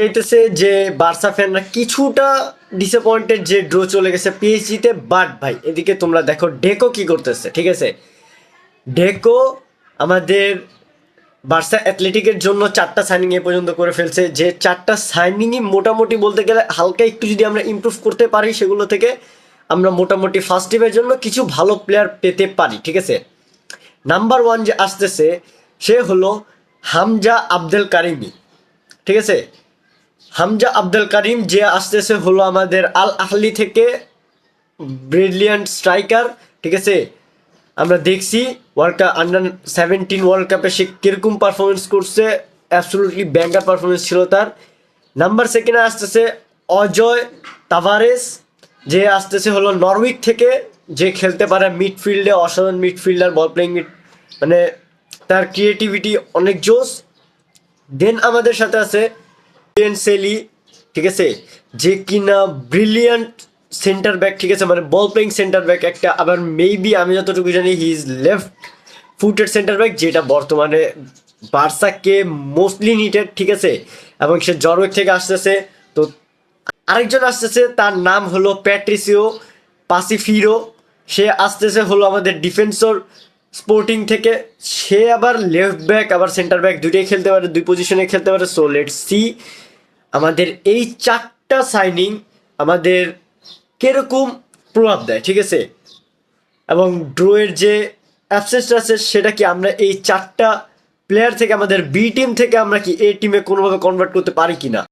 এইতেছে যে বার্সা ফ্যানরা কিছুটা ডিসঅ্যাপয়েন্টেড যে ড্র চলে গেছে পিএসজিতে, বাট ভাই এদিকে তোমরা দেখো ডেকো কি করতেছে। ঠিক আছে, ডেকো আমাদের বার্সা অ্যাথলেটিকের জন্য 4টা সাইনিং এ পর্যন্ত করে ফেলছে, যে 4টা সাইনিংই মোটামুটি বলতে গেলে হালকা একটু যদি আমরা ইমপ্রুভ করতে পারি সেগুলো থেকে আমরা মোটামুটি ফার্স্ট টিমের জন্য কিছু ভালো প্লেয়ার পেতে পারি। ঠিক আছে, নাম্বার 1 যে আসতেছে সে হলো হামজা আব্দুল কারিমি। ঠিক আছে, হামজা আব্দুল কারিম যে আসতেছে হলো আমাদের আল আহলি থেকে, ব্রিলিয়ান্ট স্ট্রাইকার। ঠিক আছে, আমরা দেখছি ওয়ার্ল্ড কাপ আন্ডার 17 ওয়ার্ল্ড কাপে সে কিরকম পারফরমেন্স করছে, অ্যাবসলুটলি ব্যাঙ্গার পারফরমেন্স ছিল তার। নাম্বার 2 আসতেছে অজয় তাভারেস, যে আসতেছে হলো নরউইক থেকে, যে খেলতে পারে মিডফিল্ডে, অসাধারণ মিডফিল্ডার, বল প্লেইং মানে তার ক্রিয়েটিভিটি অনেক জোস। দেন আমাদের সাথে আছে সেলি। ঠিক আছে, যে কিনা ব্রিলিয়ান্ট সেন্টার ব্যাক। ঠিক আছে, মানে বল প্লেইং সেন্টার ব্যাক একটা, আবার মেবি আমি যতটুকু জানি he is left footed centre back, যেটা বর্তমানে বার্সাকে মোস্টলি নিটেড। ঠিক আছে, এবং সে জরওয়েক থেকে আসতেছে। তো আরেকজন আসতেছে, তার নাম হলো প্যাট্রিসিও পাসিফিরো, সে আসতেছে হলো আমাদের ডিফেন্সর স্পোর্টিং থেকে। সে আবার লেফট ব্যাক আবার সেন্টার ব্যাক দুইটাই খেলতে পারে, দুই পজিশনে খেলতে পারে। সো লেটস সি আমাদের এই 4টা সাইনিং আমাদের কিরকম প্রভাব দেয়। ঠিক আছে, এবং ড্রয়ের যে অ্যাবসেন্সটা আছে সেটা কি আমরা এই 4টা প্লেয়ার থেকে আমাদের বি টিম থেকে আমরা কি এ টিমে কোনোভাবে কনভার্ট করতে পারি কিনা।